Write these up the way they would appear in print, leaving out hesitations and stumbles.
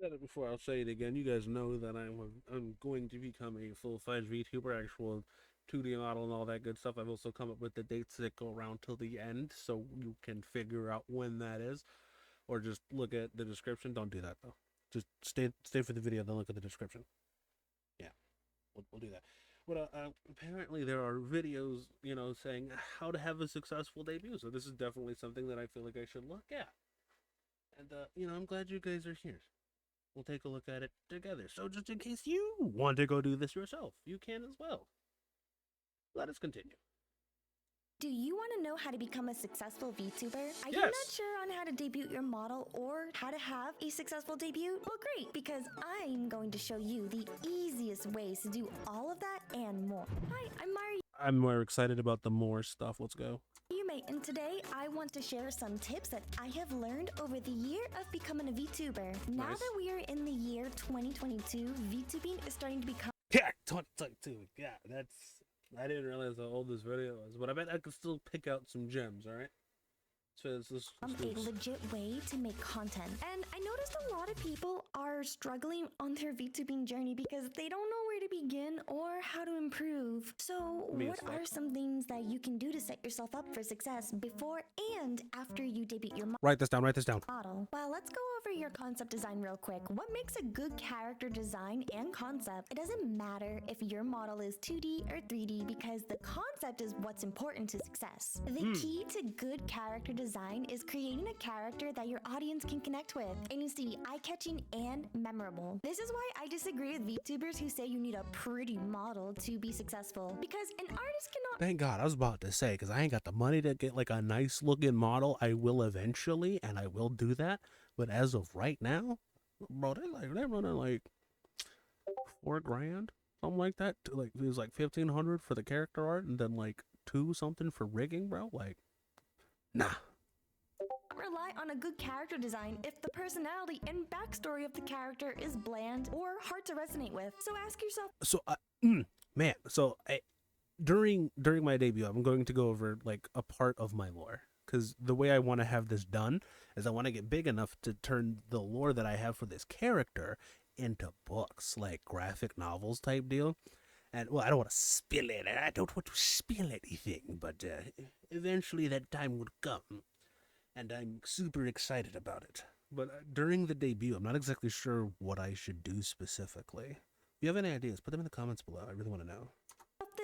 Said it before, I'll say it again. You guys know that I'm going to become a full-fledged VTuber, actual 2D model and all that good stuff. I've also come up with the dates that go around till the end, so you can figure out when that is, or just look at the description. Don't do that though. Just stay for the video, then look at the description. Yeah, we'll do that. But apparently there are videos, saying how to have a successful debut. So this is definitely something that I feel like I should look at. And I'm glad you guys are here. We'll take a look at it together. So just in case you want to go do this yourself, you can as well. Let us continue. Do you want to know how to become a successful VTuber? Are you not Yes. sure on how to debut your model or how to have a successful debut? Well, great, because I'm going to show you the easiest ways to do all of that and more. Hi, I'm Mario. I'm more excited about the more stuff. Let's go. And today I want to share some tips that I have learned over the year of becoming a VTuber. Now Nice. that we are in the year 2022, VTubing is starting to become Yeah, 2022. Yeah, that's. I didn't realize how old this video was, but I bet I could still pick out some gems. All right. So let's a legit way to make content. And I noticed a lot of people are struggling on their VTubing journey because they don't know where to begin or how to improve. So what are some things that you can do to set yourself up for success before and after you debut your Write this down. Write this down. model? Well, let's go over your concept design real quick. What makes a good character design and concept? It doesn't matter if your model is 2D or 3D because the concept is what's important to success. The key to good character design is creating a character that your audience can connect with. It needs to be eye-catching and memorable. This is why I disagree with VTubers who say you need a pretty model to be successful, because an artist cannot— Thank God, I was about to say, because I ain't got the money to get like a nice looking model. I will eventually, and I will do that. But as of right now, bro, they're running like $4,000, something like that. Like it was like 1,500 for the character art, and then like two something for rigging, bro. Like, nah. rely on a good character design if the personality and backstory of the character is bland or hard to resonate with. So ask yourself— So, man, so during my debut, I'm going to go over like a part of my lore, because the way I want to have this done is I want to get big enough to turn the lore that I have for this character into books, like graphic novels type deal. And well, I don't want to spill it. I don't want to spill anything, but eventually that time would come, and I'm super excited about it. But during the debut, I'm not exactly sure what I should do specifically. If you have any ideas, put them in the comments below. I really want to know.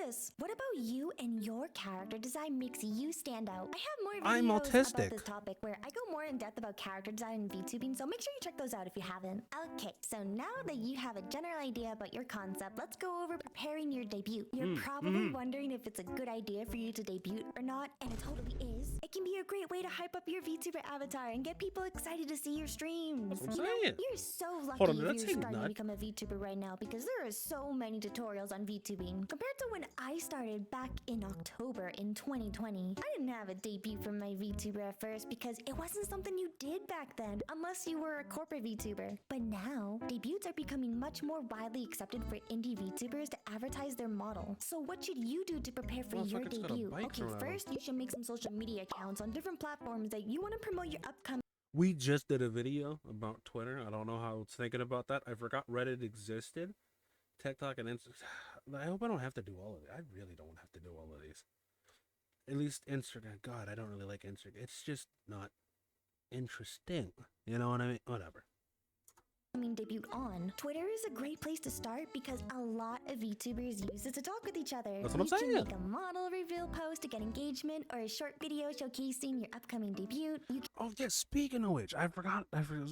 this. What about you and your character design makes you stand out? I have more I'm videos autistic. about this topic where I go more in depth about character design and VTubing, so make sure you check those out if you haven't. Okay, so now that you have a general idea about your concept, let's go over preparing your debut. You're probably wondering if it's a good idea for you to debut or not, and it totally is. It can be a great way to hype up your VTuber avatar and get people excited to see your streams. That's what I'm saying. You're so lucky Hold on, did if that you're say starting to nut? become a VTuber right now, because there are so many tutorials on VTubing. Compared to when I started back in October in 2020, I didn't have a debut for my VTuber at first because it wasn't something you did back then, unless you were a corporate VTuber. But now, debuts are becoming much more widely accepted for indie VTubers to advertise their model. So what should you do to prepare for your Motherfucker's got a debut? bike Okay, around him. first you should make some social media accounts on different platforms that you want to promote your upcoming— We just did a video about Twitter. I don't know how I was thinking about that. I forgot Reddit existed. TikTok and Instagram. I hope I don't have to do all of it. I really don't have to do all of these. At least Instagram. God, I don't really like Instagram. It's just not interesting. You know what I mean? Whatever. debut on. Twitter is a great place to start because a lot of VTubers use it to talk with each other. That's what I'm saying. You can make a model reveal post to get engagement or a short video showcasing your upcoming debut. You Oh yeah. Speaking of which, I forgot.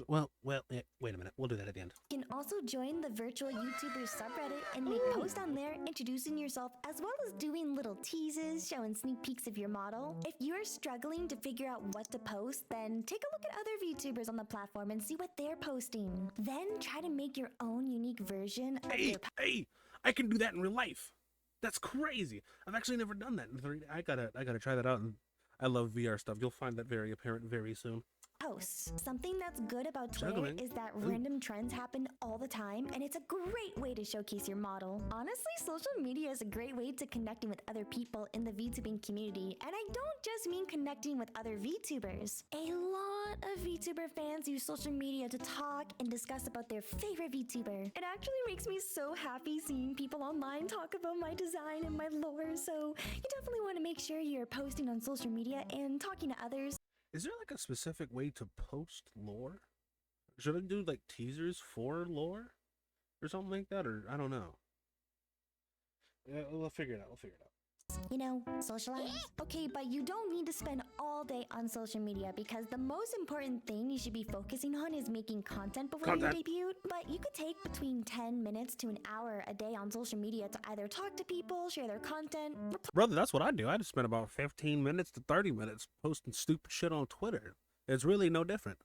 Well. Yeah, wait a minute. We'll do that at the end. can also join the virtual YouTuber subreddit and make posts on there introducing yourself, as well as doing little teases showing sneak peeks of your model. If you're struggling to figure out what to post, then take a look at other VTubers on the platform and see what they're posting. Then try to make your own unique version of Hey! I can do that in real life. That's crazy. I've actually never done that in 3D. I gotta try that out. And I love VR stuff. You'll find that very apparent very soon. posts. Something that's good about Twitter Juggling. is that Ooh. random trends happen all the time, and it's a great way to showcase your model. Honestly, social media is a great way to connecting with other people in the VTubing community, and I don't just mean connecting with other VTubers. A lot of VTuber fans use social media to talk and discuss about their favorite VTuber. It actually makes me so happy seeing people online talk about my design and my lore, so you definitely want to make sure you're posting on social media and talking to others. Is there like a specific way to post lore? Should I do like teasers for lore or something like that, or I don't know. Yeah, we'll figure it out. You know, socialize. Okay, but you don't need to spend all day on social media because the most important thing you should be focusing on is making content before you debut. But you could take between 10 minutes to an hour a day on social media to either talk to people, share their content, Brother, that's what I do. I just spend about 15 minutes to 30 minutes posting stupid shit on Twitter. It's really no different.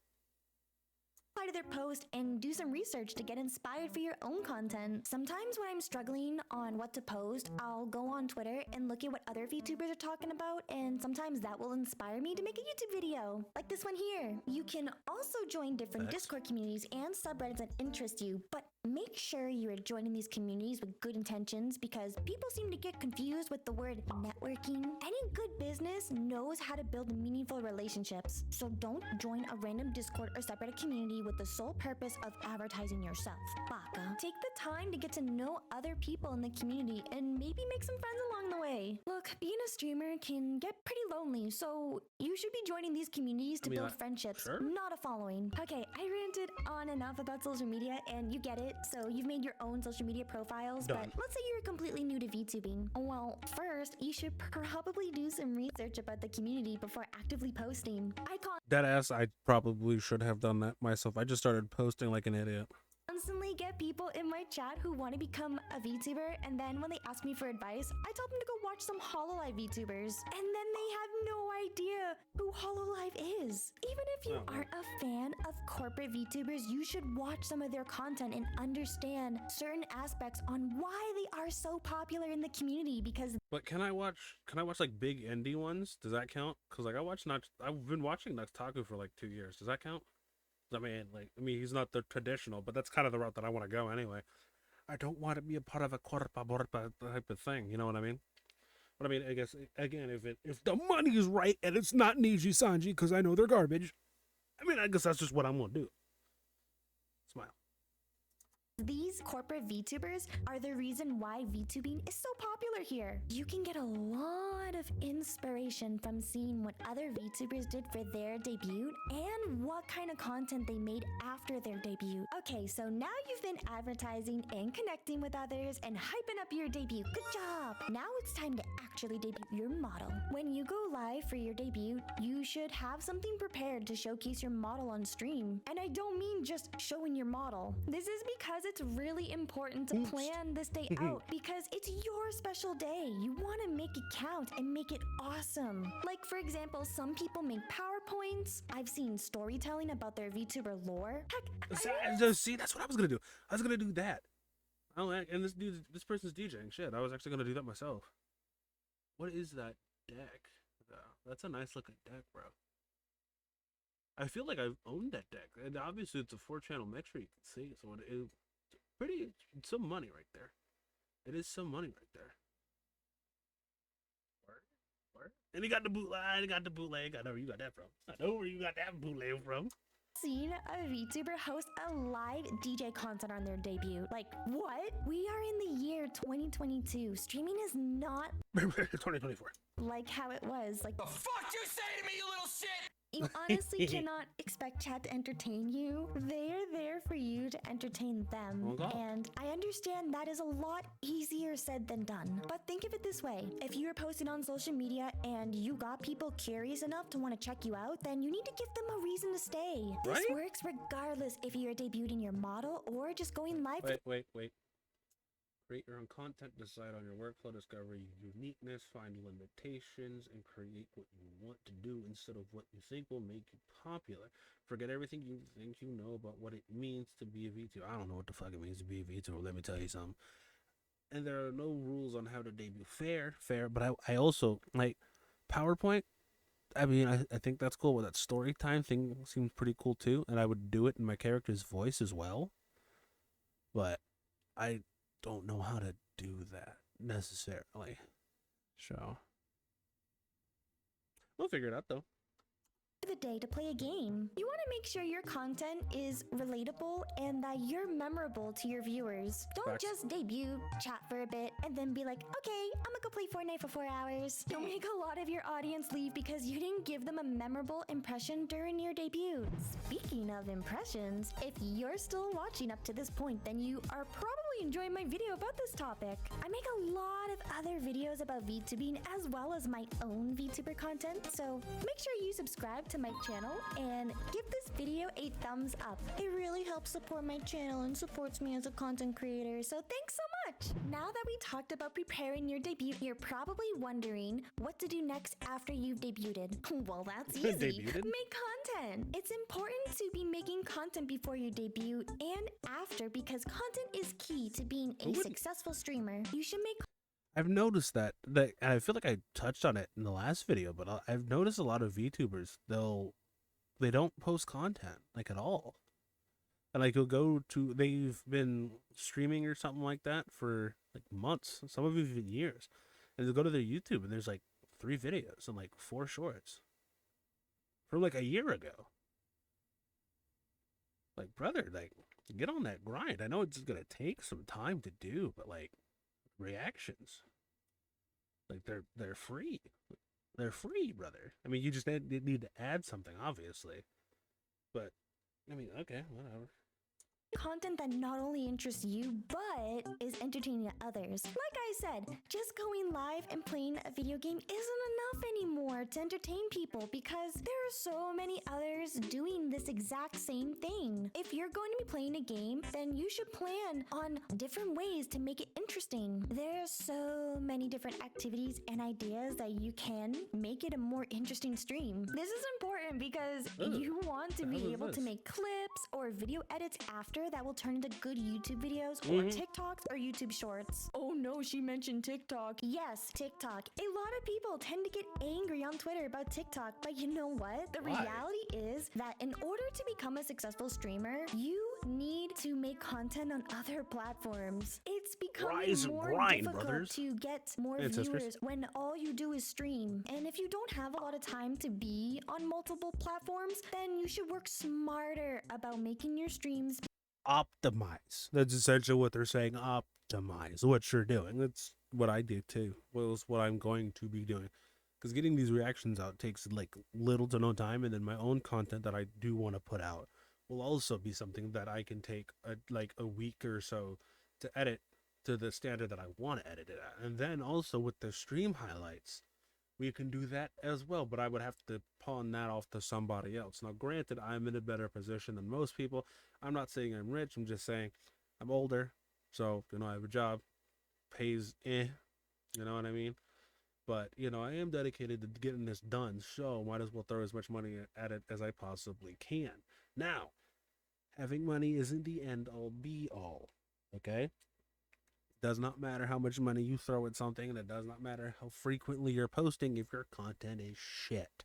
reply to their post and do some research to get inspired for your own content. Sometimes when I'm struggling on what to post, I'll go on Twitter and look at what other VTubers are talking about, and sometimes that will inspire me to make a YouTube video, like this one here. You can also join different Discord communities and subreddits that interest you, but make sure you are joining these communities with good intentions because people seem to get confused with the word networking. Any good business knows how to build meaningful relationships, so don't join a random Discord or subreddit community with the sole purpose of advertising yourself. Baka. Take the time to get to know other people in the community and maybe make some friends along the way. Look, being a streamer can get pretty lonely, so you should be joining these communities to build friendships, not a following. Okay, I ranted on enough about social media and you get it, so you've made your own social media profiles, but let's say you're completely new to VTubing. Well, first, you should probably do some research about the community before actively posting. Deadass, I probably should have done that myself. I just started posting like an idiot. Constantly get people in my chat who want to become a VTuber, and then when they ask me for advice, I tell them to go watch some Hololive VTubers, and then they have no idea who Hololive is. Even if you aren't a fan of corporate VTubers, you should watch some of their content and understand certain aspects on why they are so popular in the community, because But can I watch like big indie ones? Does that count? Cause like I've been watching Natsuko for like 2 years. Does that count? I mean, he's not the traditional, but that's kind of the route that I want to go anyway. I don't want to be a part of a corpa type of thing. You know what I mean? But I mean, I guess again, if the money is right and it's not Niji Sanji, because I know they're garbage. I mean, I guess that's just what I'm gonna do. Smile. these corporate VTubers are the reason why VTubing is so popular here. You can get a lot of inspiration from seeing what other VTubers did for their debut and what kind of content they made after their debut. Okay, so now you've been advertising and connecting with others and hyping up your debut. Good job! Now it's time to actually debut your model. When you go live for your debut, you should have something prepared to showcase your model on stream. And I don't mean just showing your model. This is because it's really important to plan this day out because it's your special day. You want to make it count and make it awesome. Like, for example, some people make PowerPoints. I've seen storytelling about their VTuber lore. Heck, See, that's what I was gonna do. I was gonna do that. Oh, and this person's DJing. Shit, I was actually gonna do that myself. What is that deck? That's a nice looking deck, bro. I feel like I've owned that deck, and obviously it's a 4-channel mixer. You can see, so it's some money right there. It is some money right there. Word. And he got the bootleg. I know where you got that from. I know where you got that bootleg from. Seen a VTuber host a live DJ concert on their debut. Like, what? We are in the year 2022. Streaming is not 2024. like how it was. Like, The fuck you say to me, you little shit? you honestly cannot expect chat to entertain you. They are there for you to entertain them. Okay. And I understand that is a lot easier said than done. But think of it this way. If you're posting on social media and you got people curious enough to want to check you out, then you need to give them a reason to stay. This Right? works regardless if you're debuting your model or just going live. Wait. Create your own content, decide on your workflow, discover your uniqueness, find limitations, and create what you want to do instead of what you think will make you popular. Forget everything you think you know about what it means to be a VTuber. I don't know what the fuck it means to be a VTuber, let me tell you something. And there are no rules on how to debut. Fair, but I also, like, PowerPoint, I mean, I think that's cool. That story time thing seems pretty cool too, and I would do it in my character's voice as well. But I don't know how to do that necessarily. So we'll figure it out though. The day to play a game. You want to make sure your content is relatable and that you're memorable to your viewers. Don't Facts. just debut, chat for a bit, and then be like, okay, I'm gonna go play Fortnite for 4 hours. Don't make a lot of your audience leave because you didn't give them a memorable impression during your debut. Speaking of impressions, if you're still watching up to this point, then you are probably enjoying my video about this topic. I make a lot of other videos about VTubing as well as my own VTuber content, so make sure you subscribe to my channel and give this video a thumbs up. It really helps support my channel and supports me as a content creator, so thanks so much! Now that we talked about preparing your debut, you're probably wondering what to do next after you've debuted. Well, that's easy. Debuted? Make content. It's important to be making content before you debut and after because content is key to being a successful streamer. You should make I've noticed that and I feel like I touched on it in the last video, but I've noticed a lot of VTubers they don't post content like at all, and like they've been streaming or something like that for like months, some of even years, and they'll go to their YouTube and there's like 3 videos and like 4 shorts from like a year ago. Like, brother, like get on that grind. I know it's just gonna take some time to do, but like reactions, like they're free. They're free, brother. I mean, you just need to add something, obviously, but I mean, okay, whatever. content that not only interests you, but is entertaining to others. Like I said, just going live and playing a video game isn't enough anymore to entertain people because there are so many others doing this exact same thing. If you're going to be playing a game, then you should plan on different ways to make it interesting. There are so many different activities and ideas that you can make it a more interesting stream. This is important because you want to be able to make clips or video edits after that will turn into good YouTube videos or TikToks or YouTube shorts. Oh no, she mentioned TikTok. Yes, TikTok. A lot of people tend to get angry on Twitter about TikTok, but you know what? The reality is that in order to become a successful streamer, you need to make content on other platforms. It's becoming more difficult to get more viewers when all you do is stream. And if you don't have a lot of time to be on multiple platforms, then you should work smarter about making your streams Optimize. That's essentially what they're saying. Optimize what you're doing. That's what I do too. Well, it's what I'm going to be doing. Because getting these reactions out takes like little to no time, and then my own content that I do want to put out will also be something that I can take a week or so to edit to the standard that I want to edit it at. And then also with the stream highlights, we can do that as well, but I would have to pawn that off to somebody else. Now, granted, I'm in a better position than most people. I'm not saying I'm rich. I'm just saying I'm older. So, I have a job. Pays, you know what I mean? But, I am dedicated to getting this done. So, might as well throw as much money at it as I possibly can. Now, having money isn't the end all be all. Okay? Does not matter how much money you throw at something, and it does not matter how frequently you're posting if your content is shit.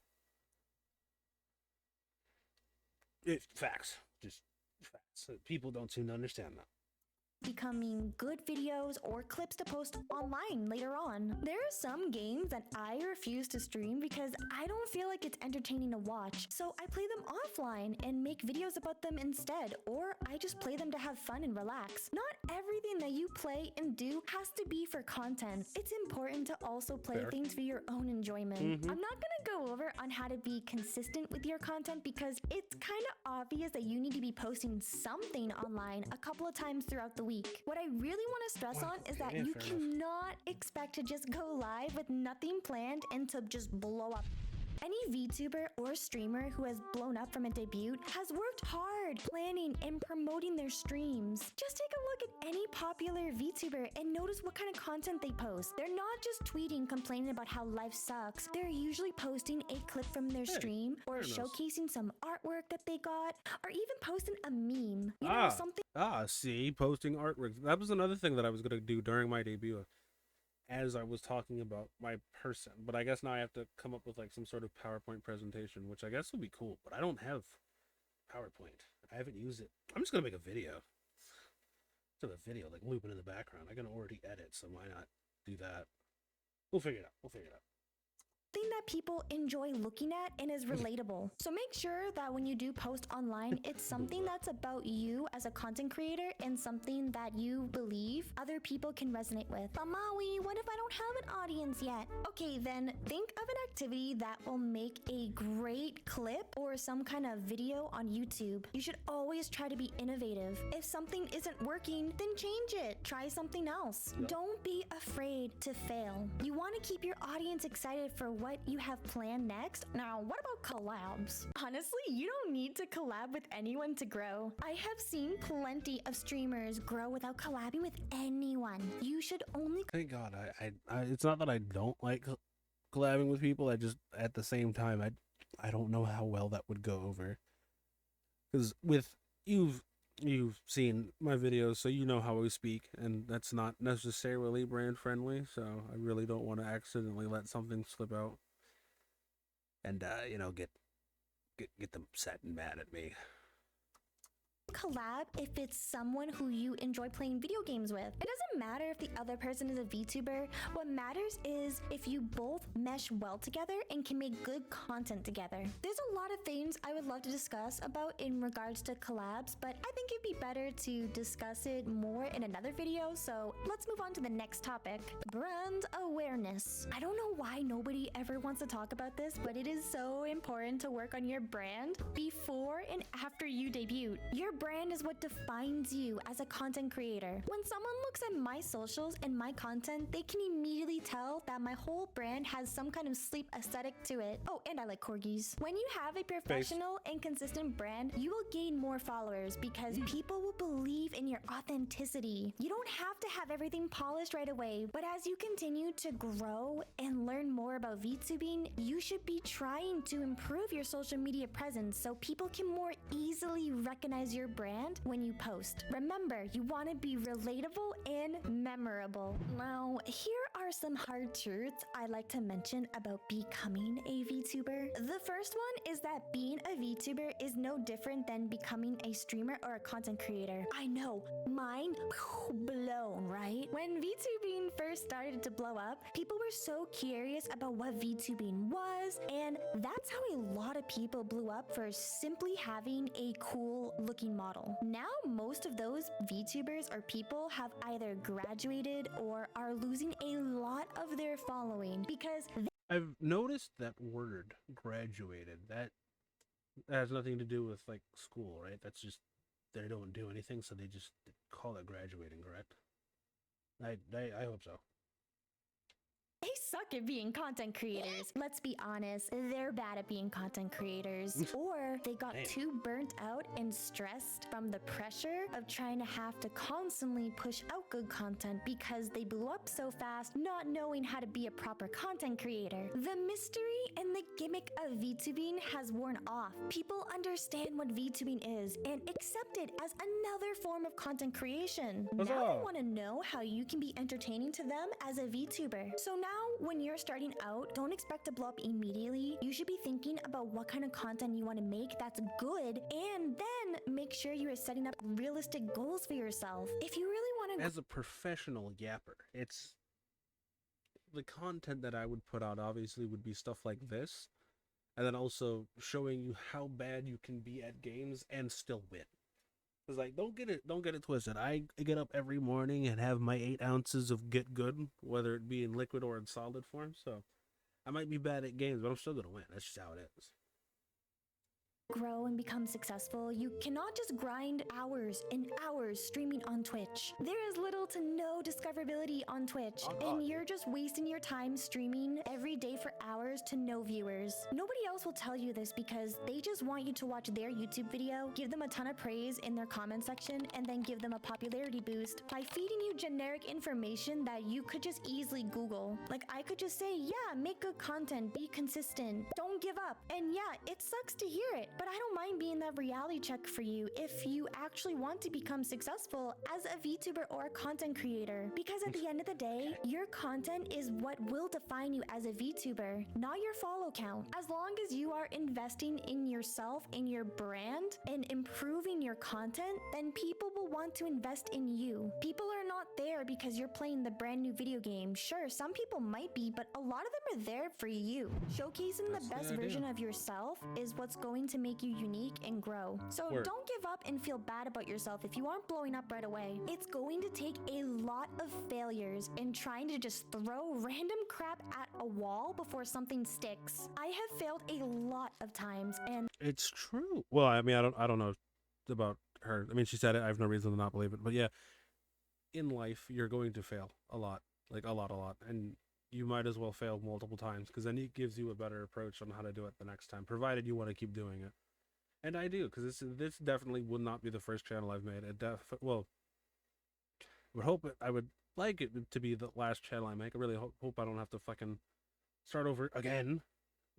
Facts. Just facts. People don't seem to understand that. becoming good videos or clips to post online later on. There are some games that I refuse to stream because I don't feel like it's entertaining to watch, so I play them offline and make videos about them instead, or I just play them to have fun and relax. Not everything that you play and do has to be for content. It's important to also play things for your own enjoyment. I'm not gonna go over on how to be consistent with your content because it's kind of obvious that you need to be posting something online a couple of times throughout the week. What I really want to stress on is that you cannot expect to just go live with nothing planned and to just blow up. Any VTuber or streamer who has blown up from a debut has worked hard planning and promoting their streams. Just take a look at any popular VTuber and notice what kind of content they post. They're not just tweeting complaining about how life sucks. They're usually posting a clip from their stream or showcasing some artwork that they got or even posting a meme. You know, something. See, posting artwork. That was another thing that I was going to do during my debut. as I was talking about my person. But I guess now I have to come up with like some sort of PowerPoint presentation, which I guess would be cool. But I don't have PowerPoint. I haven't used it. I'm just gonna make a video. Just a video like looping in the background. I can already edit, so why not do that? We'll figure it out. We'll figure it out. Thing that people enjoy looking at and is relatable. So make sure that when you do post online, it's something that's about you as a content creator and something that you believe other people can resonate with. But Maui, what if I don't have an audience yet? Okay, then think of an activity that will make a great clip or some kind of video on YouTube. You should always try to be innovative. If something isn't working, then change it. Try something else. Yep. Don't be afraid to fail. You want to keep your audience excited for what you have planned next. Now, what about collabs? Honestly, you don't need to collab with anyone to grow. I have seen plenty of streamers grow without collabing with anyone. You should only Thank God. I it's not that I don't like collabing with people. I just at the same time I don't know how well that would go over. Because with you've seen my videos, so you know how we speak, and that's not necessarily brand friendly. So I really don't want to accidentally let something slip out, and get them upset and mad at me. collab if it's someone who you enjoy playing video games with. It doesn't matter if the other person is a VTuber. What matters is if you both mesh well together and can make good content together. There's a lot of things I would love to discuss about in regards to collabs, but I think it'd be better to discuss it more in another video, so let's move on to the next topic. Brand awareness. I don't know why nobody ever wants to talk about this, but it is so important to work on your brand before and after you debut. Your brand is what defines you as a content creator. When someone looks at my socials and my content, they can immediately tell that my whole brand has some kind of sleep aesthetic to it. Oh, and I like corgis. When you have a professional and consistent brand, you will gain more followers because people will believe in your authenticity. You don't have to have everything polished right away, but as you continue to grow and learn more about VTubing, you should be trying to improve your social media presence so people can more easily recognize your brand when you post. Remember, you want to be relatable and memorable. Now, here are some hard truths I like to mention about becoming a VTuber. The first one is that being a VTuber is no different than becoming a streamer or a content creator. I know, mind blown, right? When VTubing first started to blow up, people were so curious about what VTubing was, and that's how a lot of people blew up for simply having a cool looking model. Now, most of those VTubers or people have either graduated or are losing a lot of their following because I've noticed that word graduated. That has nothing to do with like school, right? That's just they don't do anything, so they just call it graduating, correct? I hope so. they suck at being content creators. Let's be honest, they're bad at being content creators. Or they got Damn. too burnt out and stressed from the pressure of trying to have to constantly push out good content because they blew up so fast, not knowing how to be a proper content creator. The mystery and the gimmick of VTubing has worn off. People understand what VTubing is and accept it as another form of content creation. What's Now they up? want to know how you can be entertaining to them as a VTuber. So now, when you're starting out, don't expect to blow up immediately. You should be thinking about what kind of content you want to make that's good, and then make sure you are setting up realistic goals for yourself. If you really want to As a professional yapper, it's the content that I would put out obviously would be stuff like this, and then also showing you how bad you can be at games and still win. It's like don't get it twisted. I get up every morning and have my 8 ounces of get good, whether it be in liquid or in solid form. So I might be bad at games, but I'm still gonna win. That's just how it is. grow and become successful, you cannot just grind hours and hours streaming on Twitch. There is little to no discoverability on Twitch, Oh, God. and you're just wasting your time streaming every day for hours to no viewers. Nobody else will tell you this because they just want you to watch their YouTube video, give them a ton of praise in their comment section, and then give them a popularity boost by feeding you generic information that you could just easily Google. Like, I could just say, yeah, make good content, be consistent, don't give up. And yeah, it sucks to hear it But I don't mind being that reality check for you if you actually want to become successful as a VTuber or a content creator. Because at the end of the day, your content is what will define you as a VTuber, not your follow count. As long as you are investing in yourself, in your brand, and improving your content, then people will want to invest in you. People are not there because you're playing the brand new video game. Sure, some people might be, but a lot of them are there for you. Showcasing That's the the best idea. version of yourself is what's going to make you unique and grow. So Word. don't give up and feel bad about yourself if you aren't blowing up right away. It's going to take a lot of failures and trying to just throw random crap at a wall before something sticks. I have failed a lot of times, and It's true. Well, I mean, I don't know about her. I mean, she said it. I have no reason to not believe it. But yeah, in life, you're going to fail a lot, like a lot, and you might as well fail multiple times because then it gives you a better approach on how to do it the next time, provided you want to keep doing it. And I do, because this definitely would not be the first channel I've made. Well, I would like it to be the last channel I make. I really hope I don't have to fucking start over again.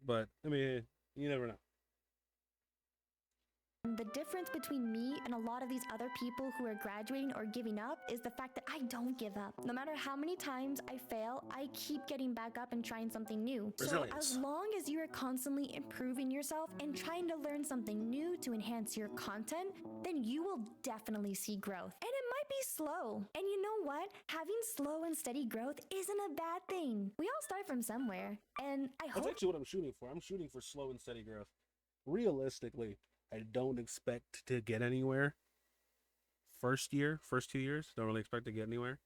But I mean, you never know. the difference between me and a lot of these other people who are graduating or giving up is the fact that I don't give up. No matter how many times I fail, I keep getting back up and trying something new. So Resilience. as long as you are constantly improving yourself and trying to learn something new to enhance your content, then you will definitely see growth. And it might be slow. And you know what? Having slow and steady growth isn't a bad thing. We all start from somewhere. And I That's hope actually what I'm shooting for. I'm shooting for slow and steady growth. Realistically, I don't expect to get anywhere. First 2 years, don't really expect to get anywhere.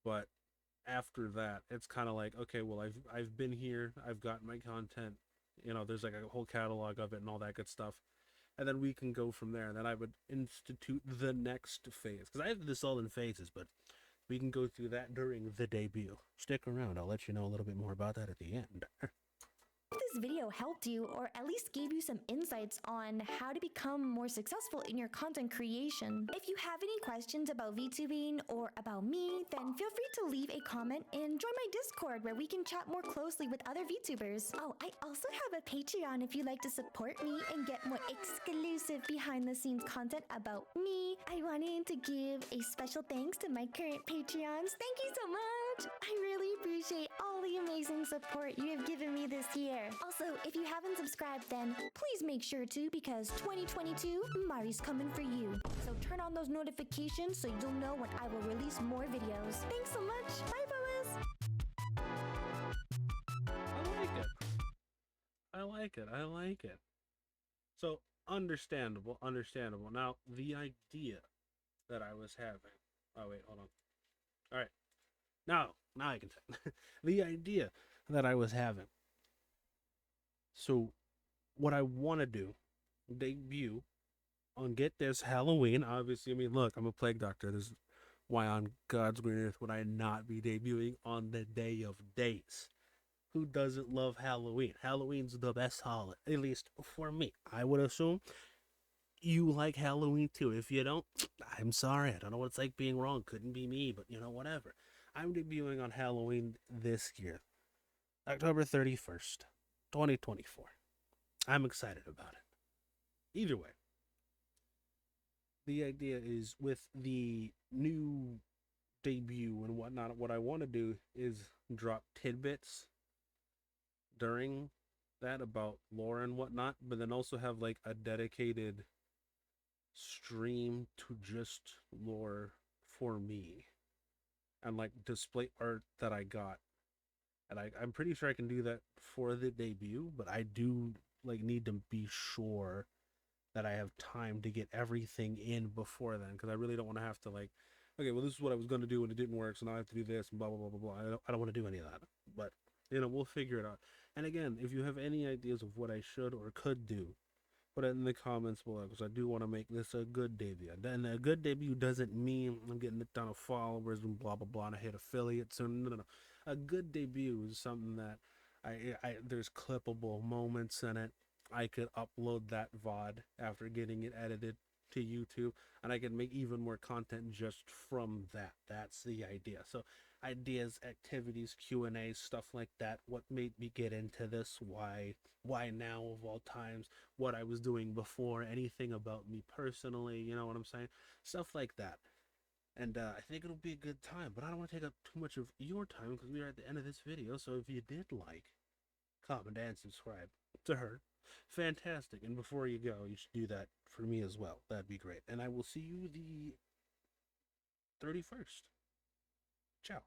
But after that, it's kind of like, okay, well, I've been here, I've got my content, there's like a whole catalog of it and all that good stuff. And then we can go from there. And then I would institute the next phase. Because I have this all in phases, but we can go through that during the debut. Stick around, I'll let you know a little bit more about that at the end. this video helped you or at least gave you some insights on how to become more successful in your content creation. If you have any questions about VTubing or about me, then feel free to leave a comment and join my Discord where we can chat more closely with other VTubers. Oh, I also have a Patreon if you'd like to support me and get more exclusive behind the scenes content about me. I wanted to give a special thanks to my current Patreons. Thank you so much! I really appreciate all the amazing support you have given me this year. Also, if you haven't subscribed, then please make sure to, because 2022, Mari's coming for you. So turn on those notifications so you'll know when I will release more videos. Thanks so much. Bye, fellas. I like it. So, understandable. Now, the idea that I was having... Oh, wait, hold on. Alright. Now I can say. The idea that I was having. So, what I want to do, debut on, get this, Halloween. Obviously, I mean, look, I'm a plague doctor. This is why on God's green earth would I not be debuting on the day of days? Who doesn't love Halloween? Halloween's the best holiday, at least for me. I would assume you like Halloween too. If you don't, I'm sorry. I don't know what it's like being wrong. Couldn't be me, but whatever. I'm debuting on Halloween this year, October 31st, 2024. I'm excited about it. Either way, the idea is, with the new debut and whatnot, what I want to do is drop tidbits during that about lore and whatnot, but then also have like a dedicated stream to just lore for me and like display art that I got. And I'm pretty sure I can do that for the debut, but I do like need to be sure that I have time to get everything in before then, because I really don't want to have to like, okay, well, this is what I was going to do and it didn't work, so now I have to do this and blah blah blah blah blah. I don't want to do any of that, but we'll figure it out. And again, if you have any ideas of what I should or could do, put it in the comments below, because I do want to make this a good debut. And a good debut doesn't mean I'm getting a ton of followers and blah blah blah and I hit affiliates. So no. A good debut is something that I there's clippable moments in it. I could upload that VOD after getting it edited to YouTube, and I can make even more content just from that. That's the idea. So ideas, activities, Q&A, stuff like that. What made me get into this? Why now of all times? What I was doing before? Anything about me personally? You know what I'm saying? Stuff like that. And I think it'll be a good time, but I don't want to take up too much of your time because we are at the end of this video. So if you did like, comment, and subscribe to her, fantastic. And before you go, you should do that for me as well. That'd be great. And I will see you the 31st. Ciao.